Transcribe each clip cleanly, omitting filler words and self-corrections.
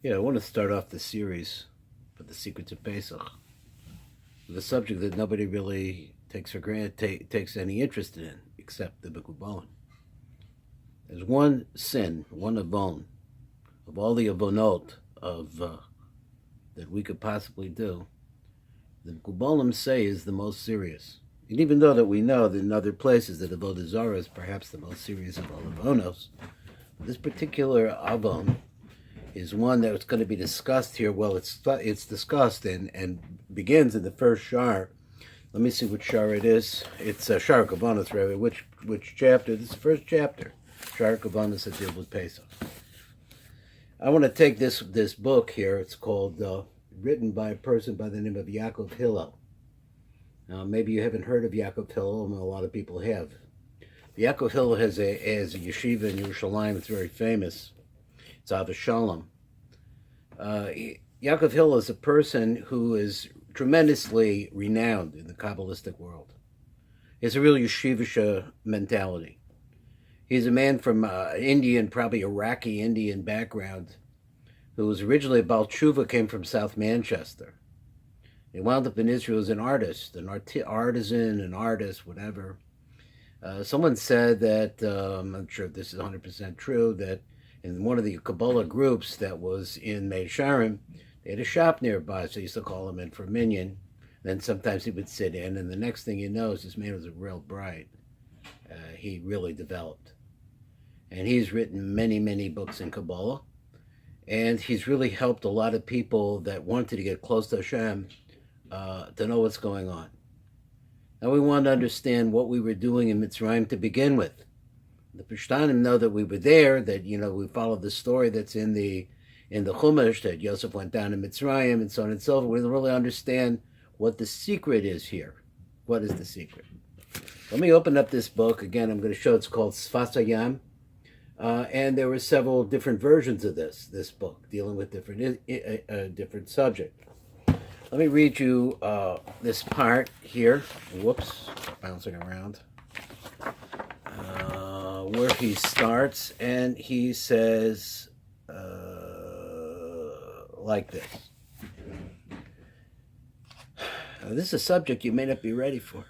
Yeah, I want to start off the series with the secrets of Pesach, with a subject that nobody really takes for granted, takes any interest in, except the Bikuban. There's one sin, one avon, of all the avonot of that we could possibly do. The Kubalim say is the most serious. And even though that we know that in other places that Avodah Zarah is perhaps the most serious of all avonos, this particular avon is one that's going to be discussed here. Well, it's discussed and begins in the first shar. Let me see which shar it is. It's Shar Kavanas, rather. Which chapter? This is the first chapter. Shar Kavanas that deals with Pesach. I want to take this book here. It's called written by a person by the name of Yaakov Hillel. Now, maybe you haven't heard of Yaakov Hillel, and a lot of people have. Yaakov Hillel has a yeshiva in Yerushalayim. It's very famous. It's Avashalom. Yaakov Hillel is a person who is tremendously renowned in the Kabbalistic world. He has a real yeshivish mentality. He's a man from Indian, probably Iraqi Indian background, who was originally a Baal Tshuva, came from South Manchester. He wound up in Israel as an artist, artisan, an artist, whatever. Someone said that, I'm not sure if this is 100% true, that in one of the Kabbalah groups that was in Mei Sharim, they had a shop nearby, so they used to call him in for minyan. Then sometimes he would sit in, and the next thing you know is this man was a real bright. He really developed. And he's written many, many books in Kabbalah. And he's really helped a lot of people that wanted to get close to Hashem to know what's going on. Now we want to understand what we were doing in Mitzrayim to begin with. The Pishtanim know that we were there, that, we followed the story that's in the Chumash, that Yosef went down to Mitzrayim and so on and so forth. We don't really understand what the secret is here. What is the secret? Let me open up this book. Again, I'm going to show it's called Sfas Hayam. And there were several different versions of this book, dealing with different subject. Let me read you this part here. Whoops, bouncing around. Where he starts, and he says like this. This is a subject you may not be ready for.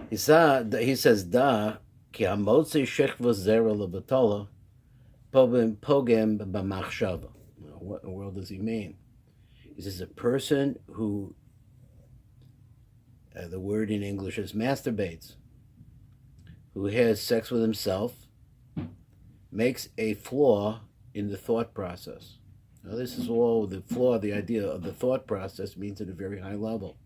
He says, Da, ki hamotzi shechva zera levatala, pogem b'machshava. What in the world does he mean? He says a person who, the word in English is masturbates, who has sex with himself, makes a flaw in the thought process. Now this is all the flaw, the idea of the thought process means at a very high level.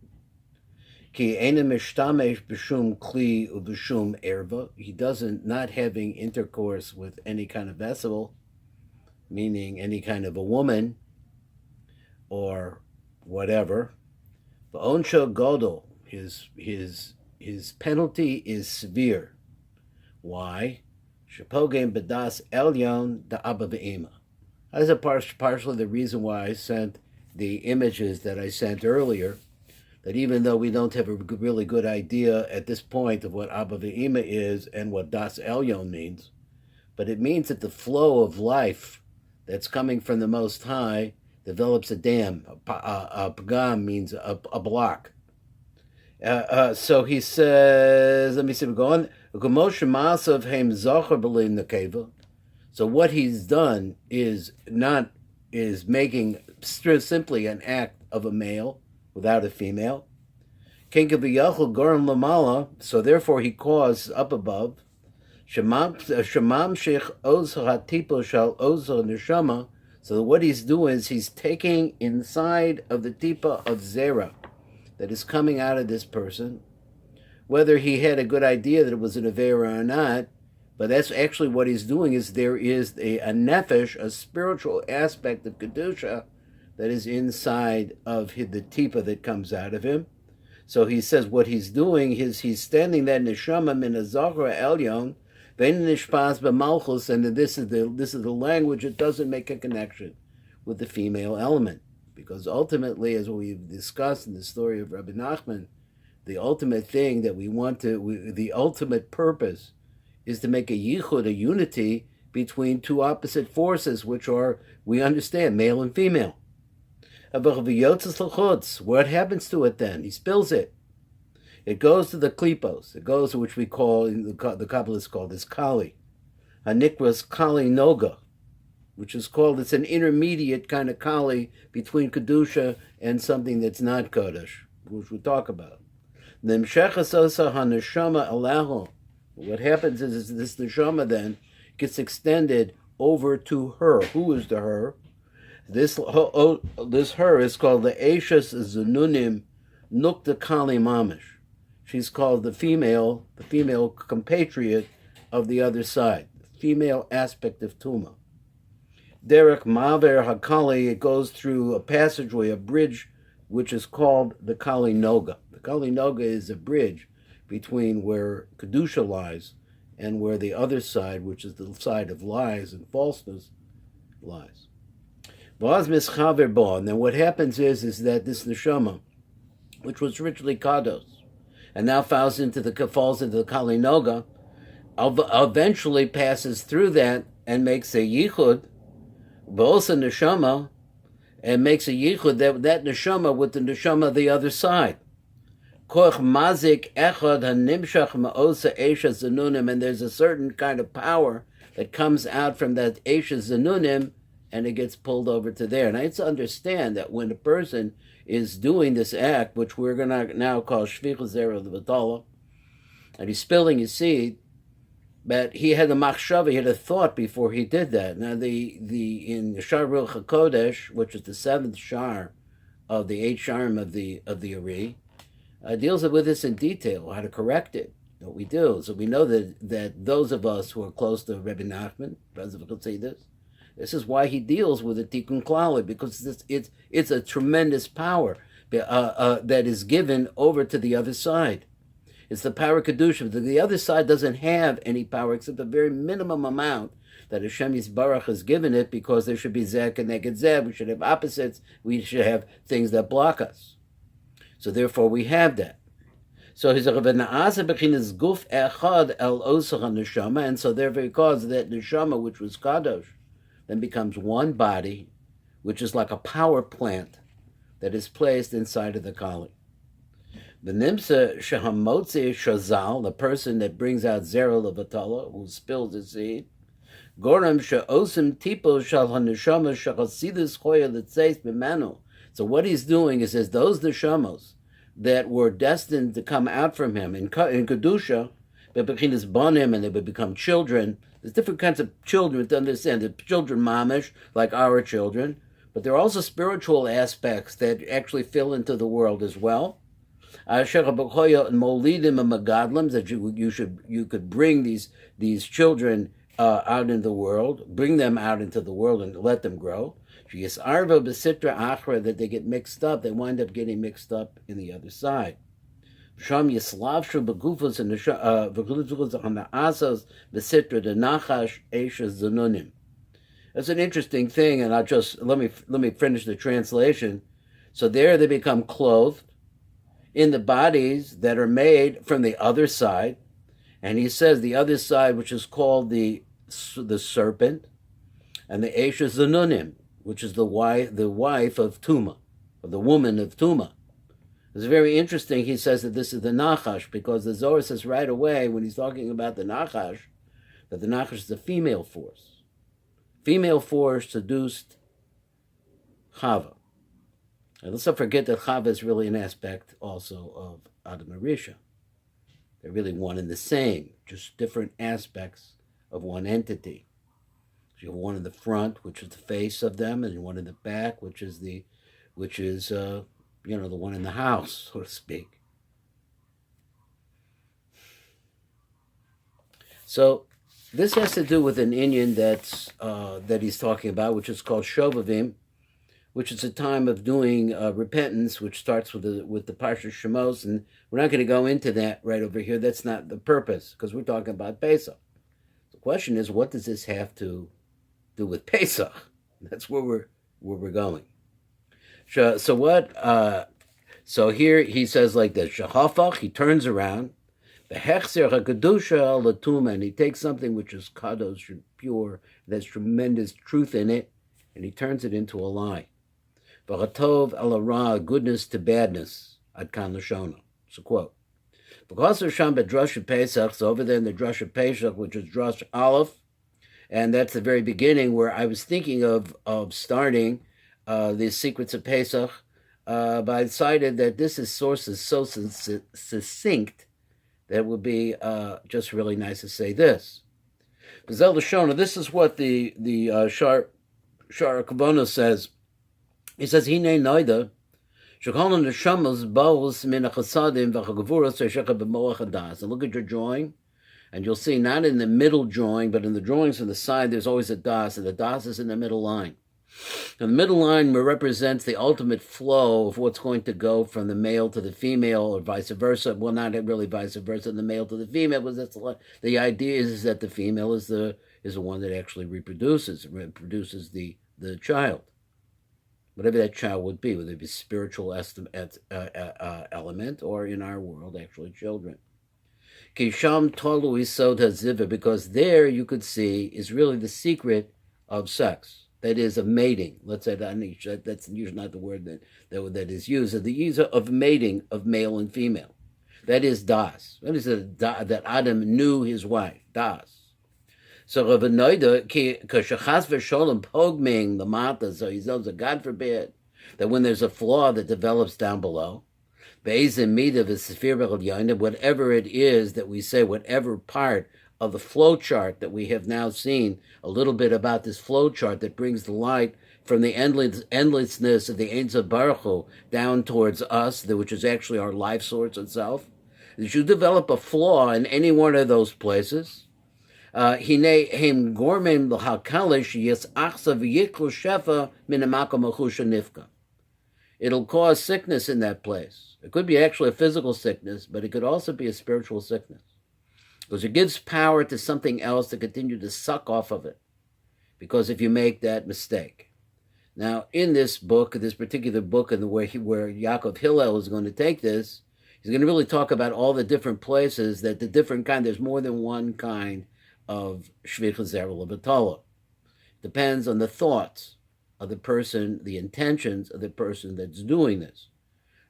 Ki eina mishtamesh b'shum kli u'b'shum erva. He doesn't, not having intercourse with any kind of vessel, meaning any kind of a woman or whatever. V'onsha godol, his penalty is severe. Why? Shepogem bedas elyon da abba ve'ima. That is partially the reason why I sent the images that I sent earlier, that even though we don't have a really good idea at this point of what Abba Ve'ima is and what Das Elyon means, but it means that the flow of life that's coming from the Most High develops a dam. A pagam means a block. So he says, let me see, we're going. So what he's done is making simply an act of a male without a female. So therefore he caused up above. So what he's doing is he's taking inside of the tipa of zera that is coming out of this person, whether he had a good idea that it was an avera or not, but that's actually what he's doing, is there is a nefesh, a spiritual aspect of Kedusha that is inside of the tipa that comes out of him. So he says what he's doing is he's standing there neshama min azachra elyon vein nishpas b'malchus, and this is the language. It doesn't make a connection with the female element, because ultimately, as we've discussed in the story of Rabbi Nachman, the ultimate thing that we want to, the ultimate purpose is to make a yichud, a unity between two opposite forces, which are, we understand, male and female. What happens to it then? He spills it. It goes to the klipos. It goes to which we call, the Kabbalists call this kali. Hanikras kali noga, which is called, it's an intermediate kind of kali between kedusha and something that's not kodesh, which we'll talk about. What happens is this neshama then gets extended over to her. Who is the her? This her is called the Eishes Zanunim Nukta Kali Mamish. She's called the female compatriot of the other side, the female aspect of Tuma. Derek Maver Hakali, it goes through a passageway, a bridge, which is called the Kali Noga. The Kali Noga is a bridge between where Kedusha lies and where the other side, which is the side of lies and falseness, lies. And then what happens is that this neshama, which was originally kados, and now falls into the Kali Noga, eventually passes through that and makes a yichud, also neshama, and makes a yichud, that neshama with the neshama of the other side. Koch mazik echad hanimshach ma'osa esha zanunim, and there's a certain kind of power that comes out from that esha zanunim, and it gets pulled over to there. And I have to understand that when a person is doing this act, which we're going to now call shvichus zera l'vatala, and he's spilling his seed, but he had a machshava, he had a thought before he did that. Now, in Shar Ruach HaKodesh, which is the seventh shar of the 8 sharim of the Ari, deals with this in detail, how to correct it, what we do. So we know that those of us who are close to Rebbe Nachman, President could say this is why he deals with the Tikkun Klali, because it's a tremendous power that is given over to the other side. It's the power of Kedusha. The other side doesn't have any power except a very minimum amount that Hashem Yisbarach has given it, because there should be Zeh and Neged Zeh. We should have opposites. We should have things that block us. So therefore we have that. So he's a bechinas guf echad el osach neshama, and so therefore because that neshama, which was kadosh, then becomes one body, which is like a power plant that is placed inside of the kali. The nimsa shehamotzi shazal, the person that brings out zera levatala, who spills his seed, goram sheosim tipo shal haneshama shachasidus choya letzeis b'manu. So what he's doing is those neshamos that were destined to come out from him in kedusha, bechinas banim, and they would become children. There's different kinds of children to understand. The children mamish, like our children, but there are also spiritual aspects that actually fill into the world as well. That you could bring these children out in the world, bring them out into the world and let them grow. That they get mixed up, they wind up getting mixed up in the other side. That's an interesting thing, and I'll just let me finish the translation. So there they become clothed in the bodies that are made from the other side, and he says the other side, which is called the serpent, and the Esha Zanunim, which is the wife of Tuma, or the woman of Tuma. It's very interesting. He says that this is the Nachash, because the Zohar says right away when he's talking about the Nachash, that the Nachash is a female force. Female force seduced Chava. And let's not forget that Chava is really an aspect also of Adam and Risha. They're really one and the same, just different aspects of one entity. So you have one in the front, which is the face of them, and one in the back, which is the one in the house, so to speak. So this has to do with an inyan that he's talking about, which is called Shovavim, which is a time of doing repentance, which starts with the Parsha Shemos, and we're not going to go into that right over here. That's not the purpose, because we're talking about Pesach. The question is, what does this have to do with Pesach? That's where we're going. So what? So here he says like this: Shahafach, he turns around, The hechzer hakadusha latuma, and he takes something which is kadosh, pure, there's tremendous truth in it, and he turns it into a lie. V'chatov al ra, goodness to badness, ad kan lashona. It's a quote. Because of Sham Drush Pesach, so over there in the Drush Pesach, which is Drush Aleph, and that's the very beginning where I was thinking of starting the secrets of Pesach, but I decided that this source is so succinct that it would be just really nice to say this. Bezel Shona, this is what the Shar Kavono says. He says, Hine Noida, and look at your drawing, and you'll see not in the middle drawing, but in the drawings on the side, there's always a das, and the das is in the middle line. And the middle line represents the ultimate flow of what's going to go from the male to the female, or vice versa. Well, not really vice versa, the male to the female, but that's the idea is that the female is the one that actually reproduces the child. Whatever that child would be, whether it be spiritual element or in our world, actually children. Kisham tolu isod haziva, because there you could see is really the secret of sex, that is of mating. Let's say that's usually not the word that is used. The use of mating of male and female. That is das. That is that Adam knew his wife. Das. So Rav Noida, kashachas v'sholem pogming the mata, so he says, God forbid, that when there's a flaw that develops down below, whatever it is that we say, whatever part of the flow chart that we have now seen, a little bit about this flow chart that brings the light from the endlessness of the Ein Sof Baruch Hu down towards us, which is actually our life source itself. If you develop a flaw in any one of those places, it'll cause sickness in that place. It could be actually a physical sickness, but it could also be a spiritual sickness, because it gives power to something else to continue to suck off of it, because if you make that mistake. Now, in this book, this particular book, and where Yaakov Hillel is going to take this, he's going to really talk about all the different places that the different kind, there's more than one kind of shvicha zera levatala. Depends on the thoughts of the person, the intentions of the person that's doing this.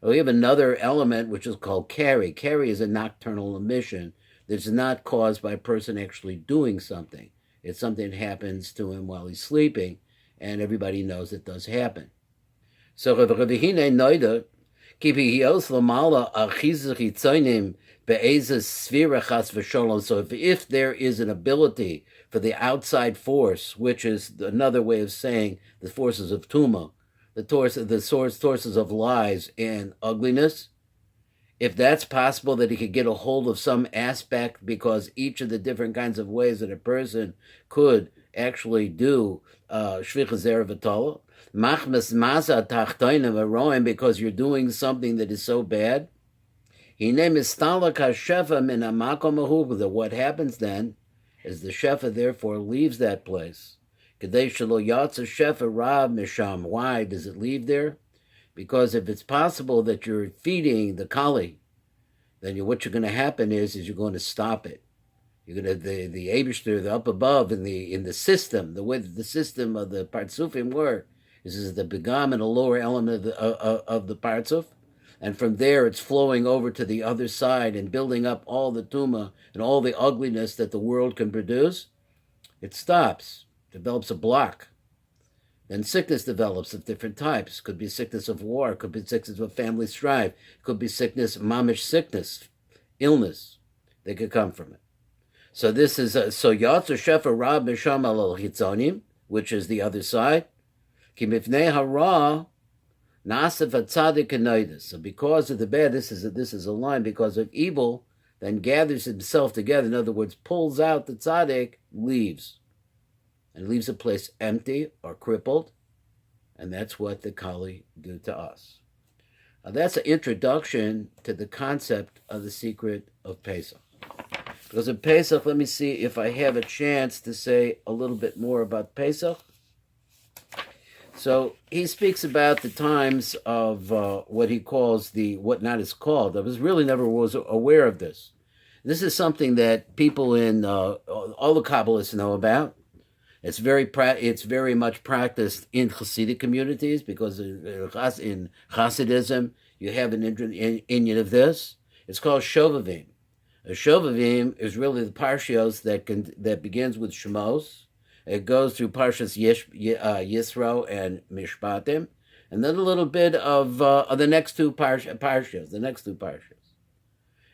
We have another element which is called carry. Carry is a nocturnal emission that's not caused by a person actually doing something. It's something that happens to him while he's sleeping, and everybody knows it does happen. So so if there is an ability for the outside force, which is another way of saying the forces of Tuma, the sources of lies and ugliness, if that's possible that he could get a hold of some aspect, because each of the different kinds of ways that a person could actually do shvicha zera v'tala, machmas masa tachtoinim aroim, because you're doing something that is so bad. What happens then is the shefa therefore leaves that place. Why does it leave there? Because if it's possible that you're feeding the kali, then what you're going to happen is you're going to stop it. You're going to the Eibishter, the up above in the system, the way that the system of the partsufim work is the begam and a lower element of the partsuf. And from there, it's flowing over to the other side and building up all the tuma and all the ugliness that the world can produce. It stops, develops a block. Then sickness develops of different types. Could be sickness of war, could be sickness of family strife, could be sickness, mamish sickness, illness that could come from it. So this is Yatzer Shefa Rab Misham Al Chitzonim, which is the other side. Ki mifnei hara. So because of the bad, this is a line, because of evil, then gathers himself together. In other words, pulls out the tzaddik, leaves. And leaves a place empty or crippled. And that's what the Kali do to us. Now, that's an introduction to the concept of the secret of Pesach. Because in Pesach, let me see if I have a chance to say a little bit more about Pesach. So he speaks about the times of what he calls what not is called. I was really never was aware of this. This is something that people in all the Kabbalists know about. It's very much practiced in Hasidic communities because in Hasidism you have an Indian of this. It's called Shovavim. A Shovavim is really the parshios that begins with Shemos. It goes through Parshas Yisro and Mishpatim, and then a little bit of the next two parshios, the next two parshios.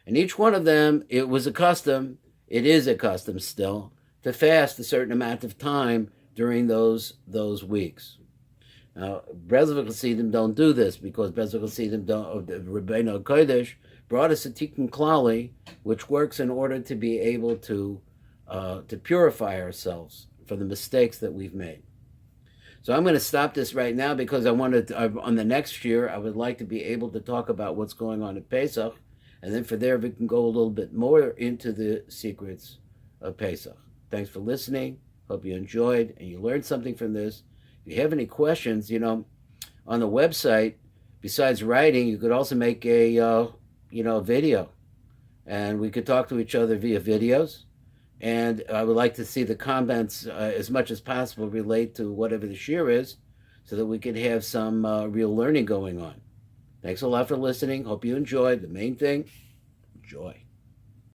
And each one of them, it is a custom still, to fast a certain amount of time during those weeks. Now, Breslov Chassidim don't do this because Breslov Chassidim don't. Rebbeinu Kodesh brought us a Tikkun Klali, which works in order to be able to purify ourselves for the mistakes that we've made. So I'm going to stop this right now because I wanted on the next year I would like to be able to talk about what's going on at Pesach, and then for there we can go a little bit more into the secrets of Pesach. Thanks for listening. Hope you enjoyed and you learned something from this. If you have any questions, on the website, besides writing, you could also make a video, and we could talk to each other via videos. And I would like to see the comments as much as possible relate to whatever the shir is, so that we can have some real learning going on. Thanks a lot for listening. Hope you enjoyed. The main thing, enjoy.